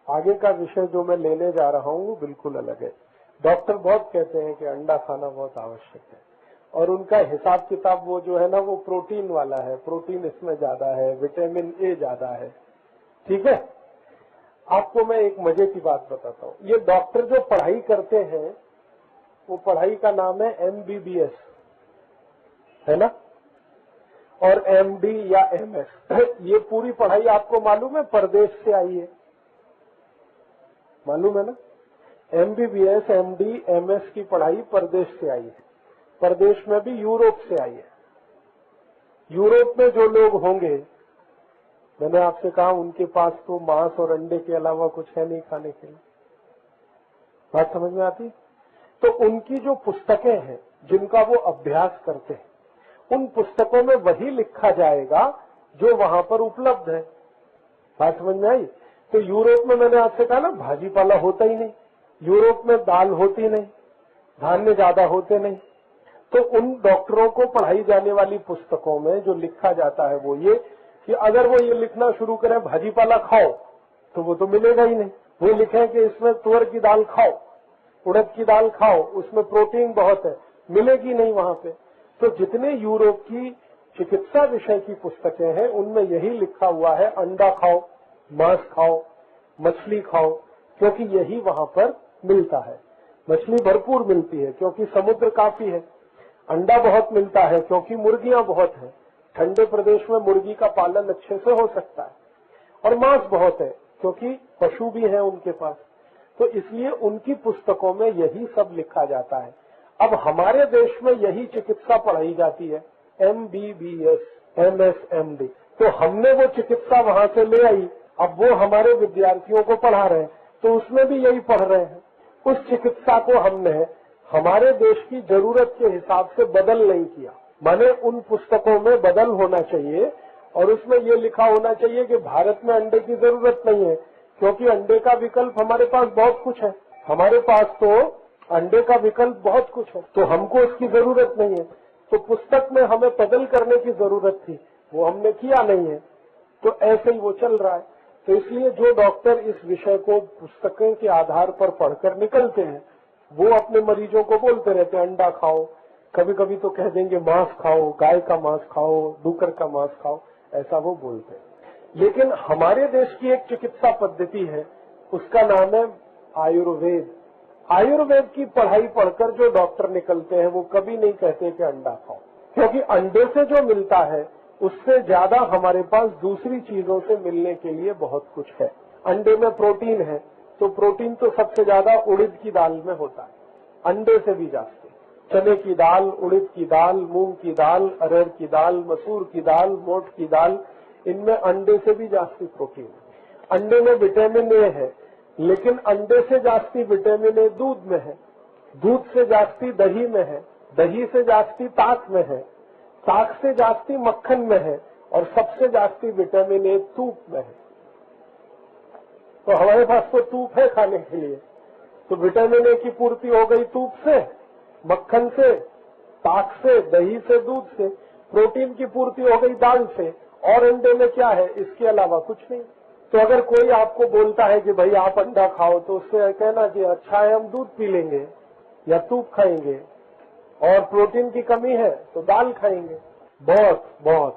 आगे का विषय जो मैं लेने जा रहा हूँ वो बिल्कुल अलग है। डॉक्टर बहुत कहते हैं कि अंडा खाना बहुत आवश्यक है और उनका हिसाब किताब वो जो है ना वो प्रोटीन वाला है, प्रोटीन इसमें ज्यादा है, विटामिन ए ज्यादा है। ठीक है, आपको मैं एक मजे की बात बताता हूँ। ये डॉक्टर जो पढ़ाई करते हैं वो पढ़ाई का नाम है MBBS, है ना, और MD या MS। ये पूरी पढ़ाई आपको मालूम है परदेश से आई है, मालूम है ना। MBBS, MD, MS की पढ़ाई परदेश से आई है। परदेश में भी यूरोप से आई है। यूरोप में जो लोग होंगे, मैंने आपसे कहा उनके पास तो मांस और अंडे के अलावा कुछ है नहीं खाने के लिए। बात समझ में आती? तो उनकी जो पुस्तकें हैं जिनका वो अभ्यास करते हैं, उन पुस्तकों में वही लिखा जाएगा जो वहां पर उपलब्ध है। बात समझ में आई? तो यूरोप में मैंने आपसे कहा ना भाजी पाला होता ही नहीं, यूरोप में दाल होती नहीं, धान्य ज्यादा होते नहीं। तो उन डॉक्टरों को पढ़ाई जाने वाली पुस्तकों में जो लिखा जाता है वो ये कि अगर वो ये लिखना शुरू करें भाजी पाला खाओ तो वो तो मिलेगा ही नहीं। वो लिखें कि इसमें तुअर की दाल खाओ, उड़द की दाल खाओ, उसमें प्रोटीन बहुत है, मिलेगी नहीं वहां पे। तो जितने यूरोप की चिकित्सा विषय की पुस्तकें हैं उनमें यही लिखा हुआ है अंडा खाओ, मांस खाओ, मछली खाओ, क्योंकि यही वहां पर मिलता है। मछली भरपूर मिलती है क्योंकि समुद्र काफी है। अंडा बहुत मिलता है क्योंकि मुर्गियां बहुत हैं, ठंडे प्रदेश में मुर्गी का पालन अच्छे से हो सकता है। और मांस बहुत है क्योंकि पशु भी हैं उनके पास। तो इसलिए उनकी पुस्तकों में यही सब लिखा जाता है। अब हमारे देश में यही चिकित्सा पढ़ाई जाती है, MBBS, MS, MD। तो हमने वो चिकित्सा वहां से ले आई, अब वो हमारे विद्यार्थियों को पढ़ा रहे हैं, तो उसमें भी यही पढ़ रहे हैं। उस चिकित्सा को हमने हमारे देश की जरूरत के हिसाब से बदल नहीं किया। माने उन पुस्तकों में बदल होना चाहिए और उसमें ये लिखा होना चाहिए कि भारत में अंडे की जरूरत नहीं है क्योंकि अंडे का विकल्प हमारे पास बहुत कुछ है। हमारे पास तो अंडे का विकल्प बहुत कुछ है, तो हमको उसकी जरूरत नहीं है। तो पुस्तक में हमें बदल करने की जरूरत थी, वो हमने किया नहीं है। तो ऐसे ही वो चल रहा है। तो इसलिए जो डॉक्टर इस विषय को पुस्तकों के आधार पर पढ़कर निकलते हैं वो अपने मरीजों को बोलते रहते हैं अंडा खाओ, कभी कभी तो कह देंगे मांस खाओ, गाय का मांस खाओ, डूकर का मांस खाओ, ऐसा वो बोलते हैं। लेकिन हमारे देश की एक चिकित्सा पद्धति है, उसका नाम है आयुर्वेद। आयुर्वेद की पढ़ाई पढ़कर जो डॉक्टर निकलते हैं वो कभी नहीं कहते कि अंडा खाओ, क्योंकि अंडे से जो मिलता है उससे ज्यादा हमारे पास दूसरी चीजों से मिलने के लिए बहुत कुछ है। अंडे में प्रोटीन है, तो प्रोटीन तो सबसे ज्यादा उड़द की दाल में होता है, अंडे से भी जास्ती। चने की दाल, उड़द की दाल, मूंग की दाल, अरहर की दाल, मसूर की दाल, मोठ की दाल, इनमें अंडे से भी जास्ती प्रोटीन है। अंडे में विटामिन ए है, लेकिन अंडे से जास्ती विटामिन ए दूध में है, दूध से जास्ती दही में है, दही से जास्ती ताक में है, ताक से जास्ती मक्खन में है और सबसे जास्ती विटामिन ए तूप में है। तो हमारे पास तो तूप है खाने के लिए, तो विटामिन ए की पूर्ति हो गई तूप से, मक्खन से, ताक से, दही से, दूध से। प्रोटीन की पूर्ति हो गई दाल से, और अंडे में क्या है इसके अलावा कुछ नहीं। तो अगर कोई आपको बोलता है कि भाई आप अंडा खाओ, तो उससे कहना कि अच्छा है हम दूध पी लेंगे या तूप खाएंगे, और प्रोटीन की कमी है तो दाल खाएंगे। बहुत बहुत